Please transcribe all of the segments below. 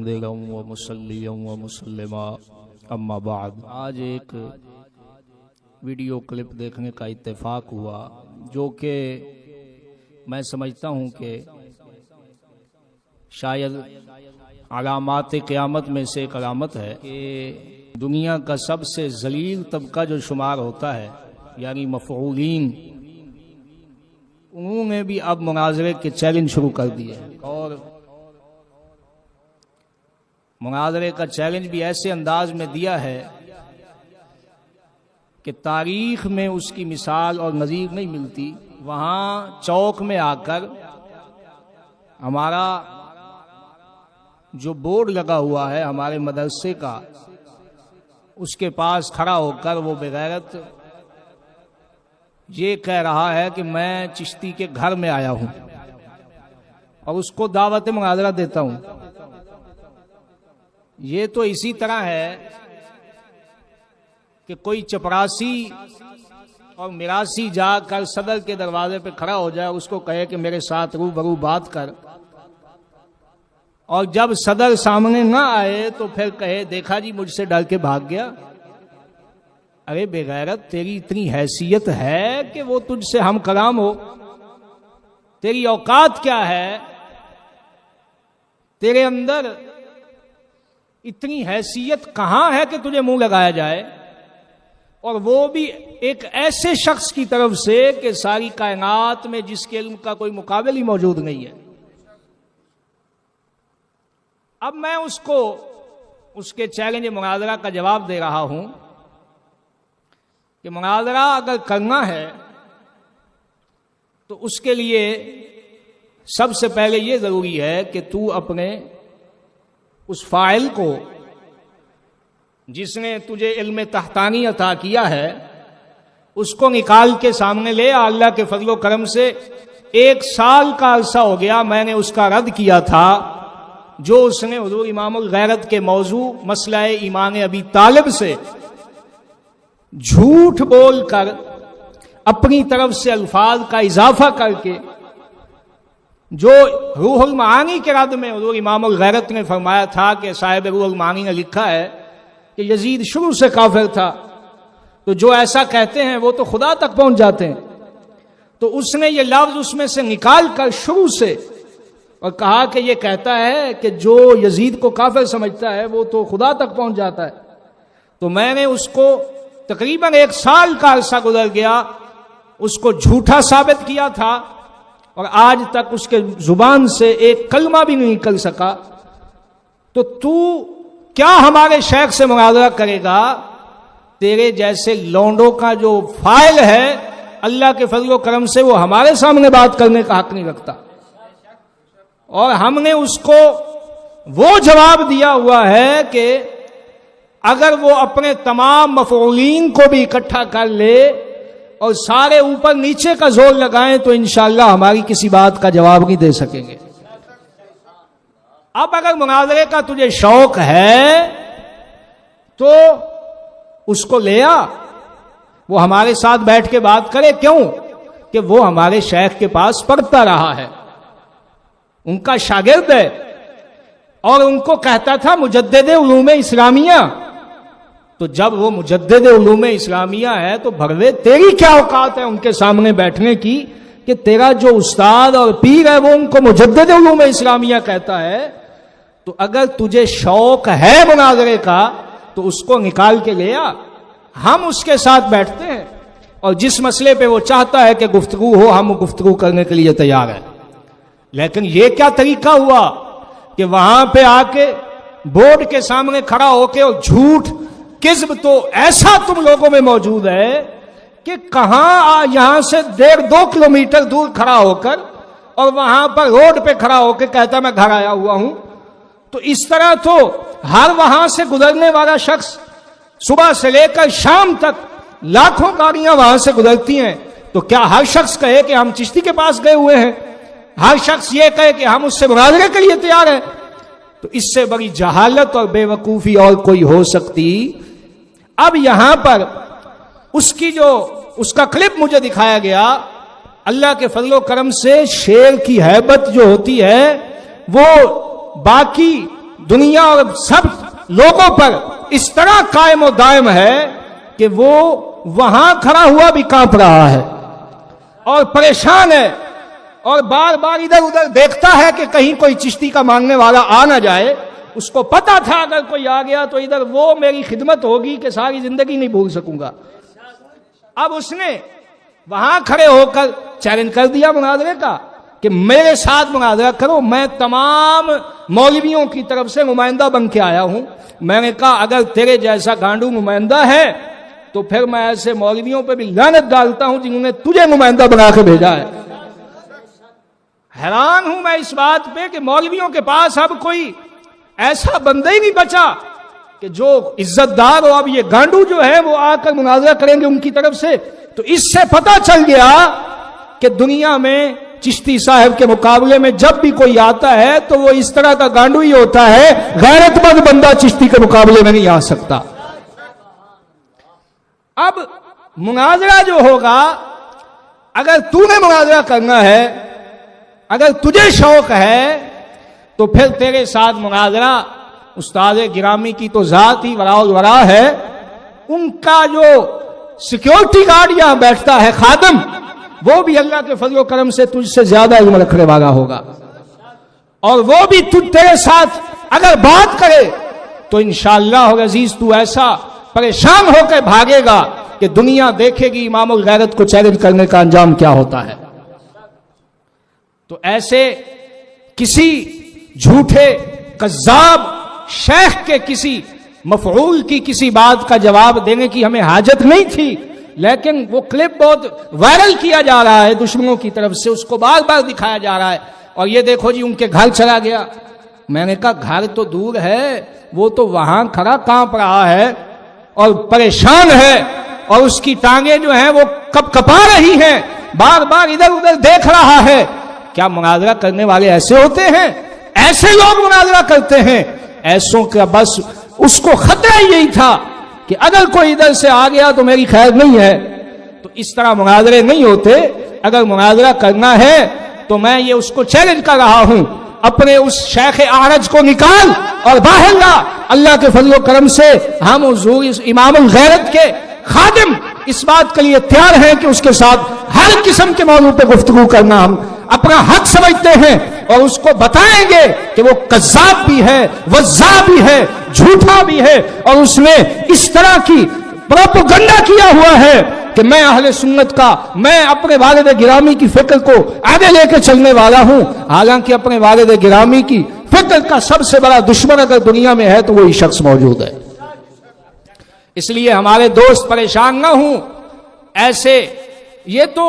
حامدا ومصلیا ومسلما اما بعد۔ آج ایک ویڈیو کلپ دیکھنے کا اتفاق ہوا جو کہ میں سمجھتا ہوں کہ شاید علامات قیامت میں سے ایک علامت ہے کہ دنیا کا سب سے ذلیل طبقہ جو شمار ہوتا ہے یعنی مفعولین، انہوں نے بھی اب مناظرے کے چیلنج شروع کر دیے اور مناظرے کا چیلنج بھی ایسے انداز میں دیا ہے کہ تاریخ میں اس کی مثال اور نظیر نہیں ملتی۔ وہاں چوک میں آ کر ہمارا جو بورڈ لگا ہوا ہے ہمارے مدرسے کا، اس کے پاس کھڑا ہو کر وہ بغیرت یہ کہہ رہا ہے کہ میں چشتی کے گھر میں آیا ہوں اور اس کو دعوت مناظرہ دیتا ہوں۔ یہ تو اسی طرح ہے کہ کوئی چپراسی اور میراسی جا کر صدر کے دروازے پہ کھڑا ہو جائے، اس کو کہے کہ میرے ساتھ روبرو بات کر، اور جب صدر سامنے نہ آئے تو پھر کہے دیکھا جی مجھ سے ڈر کے بھاگ گیا۔ ارے بے غیرت، تیری اتنی حیثیت ہے کہ وہ تجھ سے ہم کلام ہو؟ تیری اوقات کیا ہے؟ تیرے اندر اتنی حیثیت کہاں ہے کہ تجھے منہ لگایا جائے، اور وہ بھی ایک ایسے شخص کی طرف سے کہ ساری کائنات میں جس کے علم کا کوئی مقابل ہی موجود نہیں ہے۔ اب میں اس کو اس کے چیلنج مناظرہ کا جواب دے رہا ہوں کہ مناظرہ اگر کرنا ہے تو اس کے لیے سب سے پہلے یہ ضروری ہے کہ تو اپنے اس فاعل کو جس نے تجھے علم تحتانی عطا کیا ہے اس کو نکال کے سامنے لے۔ اللہ کے فضل و کرم سے 1 سال کا عرصہ ہو گیا میں نے اس کا رد کیا تھا جو اس نے حضور امام الغیرت کے موضوع مسئلہ ایمان ابی طالب سے جھوٹ بول کر اپنی طرف سے الفاظ کا اضافہ کر کے، جو روح المعانی کے رد میں حضور امام الغیرت نے فرمایا تھا کہ صاحب روح المعانی نے لکھا ہے کہ یزید شروع سے کافر تھا، تو جو ایسا کہتے ہیں وہ تو خدا تک پہنچ جاتے ہیں، تو اس نے یہ لفظ اس میں سے نکال کر شروع سے اور کہا کہ یہ کہتا ہے کہ جو یزید کو کافر سمجھتا ہے وہ تو خدا تک پہنچ جاتا ہے۔ تو میں نے اس کو تقریباً 1 سال کا عرصہ گزر گیا، اس کو جھوٹا ثابت کیا تھا اور آج تک اس کے زبان سے ایک کلمہ بھی نہیں نکل سکا۔ تو کیا ہمارے شیخ سے مناظرہ کرے گا؟ تیرے جیسے لونڈوں کا جو فائل ہے اللہ کے فضل و کرم سے وہ ہمارے سامنے بات کرنے کا حق نہیں رکھتا، اور ہم نے اس کو وہ جواب دیا ہوا ہے کہ اگر وہ اپنے تمام مفعولین کو بھی اکٹھا کر لے اور سارے اوپر نیچے کا زور لگائیں تو انشاءاللہ ہماری کسی بات کا جواب نہیں دے سکیں گے۔ اب اگر مناظرے کا تجھے شوق ہے تو اس کو لے آ، وہ ہمارے ساتھ بیٹھ کے بات کرے۔ کیوں کہ وہ ہمارے شیخ کے پاس پڑھتا رہا ہے، ان کا شاگرد ہے، اور ان کو کہتا تھا مجدد علوم اسلامیہ۔ تو جب وہ مجدد علوم اسلامیہ ہے تو بھروے تیری کیا اوقات ہے ان کے سامنے بیٹھنے کی کہ تیرا جو استاد اور پیر ہے وہ ان کو مجدد علوم اسلامیہ کہتا ہے۔ تو اگر تجھے شوق ہے مناظرے کا تو اس کو نکال کے لے آ، ہم اس کے ساتھ بیٹھتے ہیں، اور جس مسئلے پہ وہ چاہتا ہے کہ گفتگو ہو ہم گفتگو کرنے کے لیے تیار ہیں۔ لیکن یہ کیا طریقہ ہوا کہ وہاں پہ آ کے بورڈ کے سامنے کھڑا ہو کے اور جھوٹ کذب تو ایسا تم لوگوں میں موجود ہے کہ کہاں یہاں سے 1.5-2 کلومیٹر دور کھڑا ہو کر اور وہاں پر روڈ پہ کھڑا ہو کے کہتا میں گھر آیا ہوا ہوں۔ تو اس طرح تو ہر وہاں سے گزرنے والا شخص صبح سے لے کر شام تک لاکھوں گاڑیاں وہاں سے گزرتی ہیں، تو کیا ہر شخص کہے کہ ہم چشتی کے پاس گئے ہوئے ہیں؟ ہر شخص یہ کہے کہ ہم اس سے مناظرے کے لیے تیار ہیں؟ تو اس سے بڑی جہالت اور بے وقوفی اور کوئی ہو سکتی؟ اب یہاں پر اس کا کلپ مجھے دکھایا گیا، اللہ کے فضل و کرم سے شیر کی ہیبت جو ہوتی ہے وہ باقی دنیا اور سب لوگوں پر اس طرح قائم و دائم ہے کہ وہ وہاں کھڑا ہوا بھی کانپ رہا ہے اور پریشان ہے اور بار بار ادھر ادھر دیکھتا ہے کہ کہیں کوئی چشتی کا مانگنے والا آ نہ جائے. اس کو پتا تھا اگر کوئی آ گیا تو ادھر وہ میری خدمت ہوگی کہ ساری زندگی نہیں بھول سکوں گا. اب اس نے وہاں کھڑے ہو کر چیلنج کر دیا مناظرے کا کہ میرے ساتھ مناظرہ کرو. میں تمام مولویوں کی طرف سے نمائندہ بن کے آیا ہوں. میں نے کہا اگر تیرے جیسا گانڈو نمائندہ ہے تو پھر میں ایسے مولویوں پہ بھی لعنت ڈالتا ہوں جنہوں نے تجھے نمائندہ بنا کے بھیجا ہے. حیران ہوں میں اس بات پہ کہ مولویوں کے پاس اب کوئی ایسا بندہ ہی نہیں بچا کہ جو عزت دار ہو. اب یہ گانڈو جو ہے وہ آ کر مناظرہ کریں گے ان کی طرف سے. تو اس سے پتہ چل گیا کہ دنیا میں چشتی صاحب کے مقابلے میں جب بھی کوئی آتا ہے تو وہ اس طرح کا گانڈو ہی ہوتا ہے. غیرت مند بندہ چشتی کے مقابلے میں نہیں آ سکتا. اب مناظرہ جو ہوگا, اگر تو نے مناظرہ کرنا ہے, اگر تجھے شوق ہے تو پھر تیرے ساتھ مناظرہ استاد گرامی کی تو ذات ہی وراء الورا ہے. ان کا جو سیکیورٹی گارڈ یہاں بیٹھتا ہے خادم, وہ بھی اللہ کے فضل و کرم سے تجھ سے زیادہ علم رکھنے والا ہوگا اور وہ بھی تیرے ساتھ اگر بات کرے تو انشاءاللہ عزیز تو ایسا پریشان ہو کے بھاگے گا کہ دنیا دیکھے گی امام الغیرت کو چیلنج کرنے کا انجام کیا ہوتا ہے. تو ایسے کسی جھوٹے کذاب شیخ کے کسی مفعول کی کسی بات کا جواب دینے کی ہمیں حاجت نہیں تھی, لیکن وہ کلپ بہت وائرل کیا جا رہا ہے دشمنوں کی طرف سے, اس کو بار بار دکھایا جا رہا ہے. اور یہ دیکھو جی ان کے گھر چلا گیا. میں نے کہا گھر تو دور ہے, وہ تو وہاں کھڑا کانپ رہا ہے اور پریشان ہے اور اس کی ٹانگیں جو ہیں وہ کپ کپا رہی ہیں, بار بار ادھر ادھر دیکھ رہا ہے. کیا مناظرہ کرنے والے ایسے ہوتے ہیں؟ ایسے لوگ مناظرہ کرتے ہیں. ایسوں کا بس اس کو خطرہ یہی تھا کہ اگر کوئی ادھر سے آ گیا تو میری خیر نہیں ہے. تو اس طرح مناظرے نہیں ہوتے. اگر مناظرہ کرنا ہے تو میں یہ اس کو چیلنج کر رہا ہوں, اپنے اس شیخ اعرج کو نکال اور باہر لا. اللہ کے فضل و کرم سے ہم حضور امام الغیرت کے خادم اس بات کے لیے تیار ہیں کہ اس کے ساتھ ہر قسم کے موضوع پہ گفتگو کرنا ہم اپنا حق سمجھتے ہیں اور اس کو بتائیں گے کہ وہ کذاب بھی ہے, وضاع بھی ہے, جھوٹا بھی ہے اور اس نے اس طرح کی پروپیگنڈا کیا ہوا ہے کہ میں اہل سنت کا, میں اپنے والد گرامی کی فکر کو آگے لے کے چلنے والا ہوں. حالانکہ اپنے والد گرامی کی فکر کا سب سے بڑا دشمن اگر دنیا میں ہے تو وہی شخص موجود ہے. اس لیے ہمارے دوست پریشان نہ ہوں. ایسے یہ تو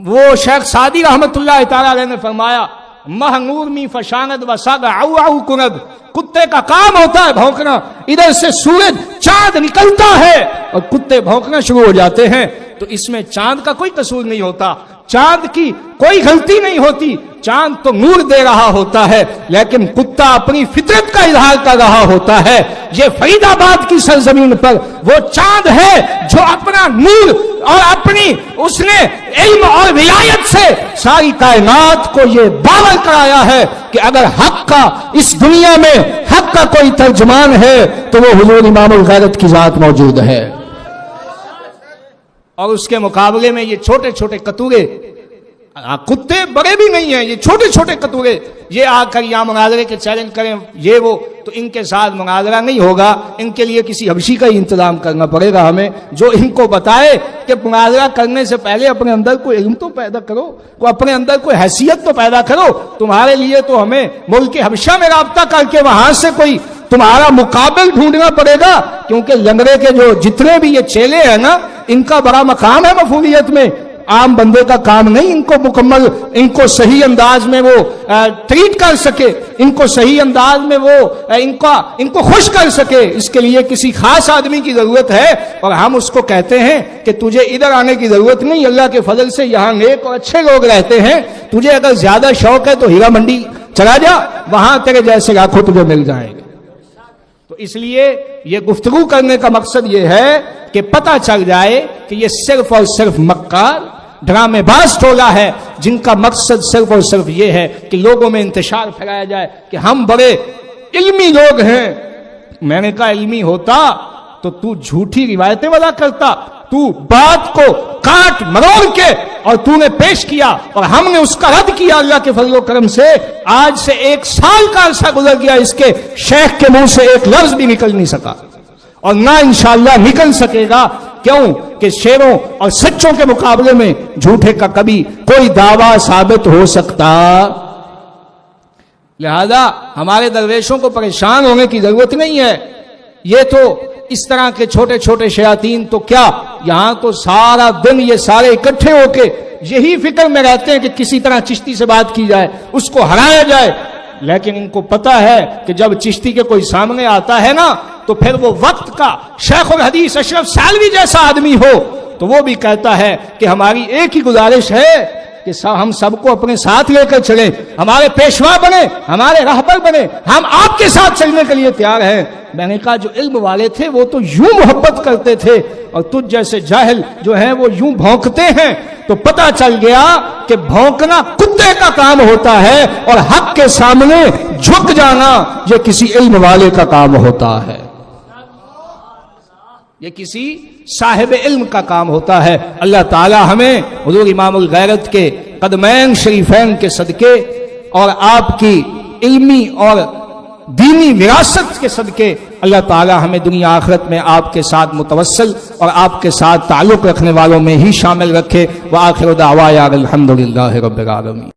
وہ شیخ سعدی رحمت اللہ تعالی علیہ نے فرمایا, مہ نور می فشاند و سگ او او کند. کتے کا کام ہوتا ہے بھونکنا, ادھر سے سورج چاند نکلتا ہے اور کتے بھونکنا شروع ہو جاتے ہیں. تو اس میں چاند کا کوئی قصور نہیں ہوتا, چاند کی کوئی غلطی نہیں ہوتی, چاند تو نور دے رہا ہوتا ہے, لیکن کتا اپنی فطرت کا اظہار کر رہا ہوتا ہے. یہ فرید آباد کی سرزمین پر وہ چاند ہے جو اپنا نور اور اپنی اس نے علم اور ولایت سے ساری کائنات کو یہ باور کرایا ہے کہ اگر حق کا اس دنیا میں حق کا کوئی ترجمان ہے تو وہ حضور امام الغیرت کی ذات موجود ہے. اور اس کے مقابلے میں یہ چھوٹے چھوٹے کتورے, کتے بڑے بھی نہیں ہیں, یہ چھوٹے چھوٹے کتورے یہ آ کر یہاں مناظرے کے چیلنج کریں یہ وہ, تو ان کے ساتھ مناظرہ نہیں ہوگا. ان کے لیے کسی حبشی کا ہی انتظام کرنا پڑے گا ہمیں, جو ان کو بتائے کہ مناظرہ کرنے سے پہلے اپنے اندر کوئی علم تو پیدا کرو, اپنے اندر کوئی حیثیت تو پیدا کرو. تمہارے لیے تو ہمیں ملک حبشہ میں رابطہ کر کے وہاں سے کوئی تمہارا مقابل ڈھونڈنا پڑے گا, کیونکہ لنگڑے کے جو جتنے بھی یہ چیلے ہیں نا, ان کا بڑا مقام ہے مفعولیت میں. عام بندے کا کام نہیں ان کو مکمل, ان کو صحیح انداز میں وہ ٹریٹ کر سکے, ان کو صحیح انداز میں وہ ان کو خوش کر سکے. اس کے لیے کسی خاص آدمی کی ضرورت ہے اور ہم اس کو کہتے ہیں کہ تجھے ادھر آنے کی ضرورت نہیں, اللہ کے فضل سے یہاں نیک اور اچھے لوگ رہتے ہیں. تجھے اگر زیادہ شوق ہے تو ہیرا منڈی چلا جا, وہاں تیرے جیسے لاکھوں تجھے مل جائیں گے. تو اس لیے یہ گفتگو کرنے کا مقصد یہ ہے کہ پتہ چل جائے کہ یہ صرف اور صرف مکار ڈرامے باز ٹولہ ہے, جن کا مقصد صرف اور صرف یہ ہے کہ لوگوں میں انتشار پھیلایا جائے کہ ہم بڑے علمی لوگ ہیں. میں نے کہا علمی ہوتا تو تو جھوٹی روایتیں وضع کرتا, تو بات کو کاٹ مروڑ کے اور تو نے پیش کیا اور ہم نے اس کا رد کیا. اللہ کے فضل و کرم سے آج سے 1 سال کا عرصہ گزر گیا, اس کے شیخ کے منہ سے ایک لفظ بھی نکل نہیں سکا اور نہ انشاءاللہ نکل سکے گا. کیوں کہ شیروں اور سچوں کے مقابلے میں جھوٹے کا کبھی کوئی دعویٰ ثابت ہو سکتا. لہذا ہمارے درویشوں کو پریشان ہونے کی ضرورت نہیں ہے. یہ تو اس طرح کے چھوٹے چھوٹے شیاطین تو کیا, یہاں تو سارا دن یہ سارے اکٹھے ہو کے یہی فکر میں رہتے ہیں کہ کسی طرح چشتی سے بات کی جائے, اس کو ہرایا جائے. لیکن ان کو پتا ہے کہ جب چشتی کے کوئی سامنے آتا ہے نا تو پھر وہ وقت کا شیخ الحدیث اشرف سالوی جیسا آدمی ہو تو وہ بھی کہتا ہے کہ ہماری ایک ہی گزارش ہے کہ ہم سب کو اپنے ساتھ لے کر چلیں, ہمارے پیشوا بنے, ہمارے رہبر بنے, ہم آپ کے ساتھ چلنے کے لیے تیار ہیں. میں نے کہا جو علم والے تھے وہ تو یوں محبت کرتے تھے اور تجھ جیسے جاہل جو ہیں وہ یوں بھونکتے ہیں. تو پتا چل گیا کہ بھونکنا کتے کا کام ہوتا ہے اور حق کے سامنے جھک جانا یہ کسی علم والے کا کام ہوتا ہے, یہ کسی صاحب علم کا کام ہوتا ہے. اللہ تعالی ہمیں حضور امام الغیرت کے قدمین شریفین کے صدقے اور آپ کی علمی اور دینی وراثت کے صدقے اللہ تعالی ہمیں دنیا آخرت میں آپ کے ساتھ متوسل اور آپ کے ساتھ تعلق رکھنے والوں میں ہی شامل رکھے. وآخر دعوانا الحمدللہ رب العالمین.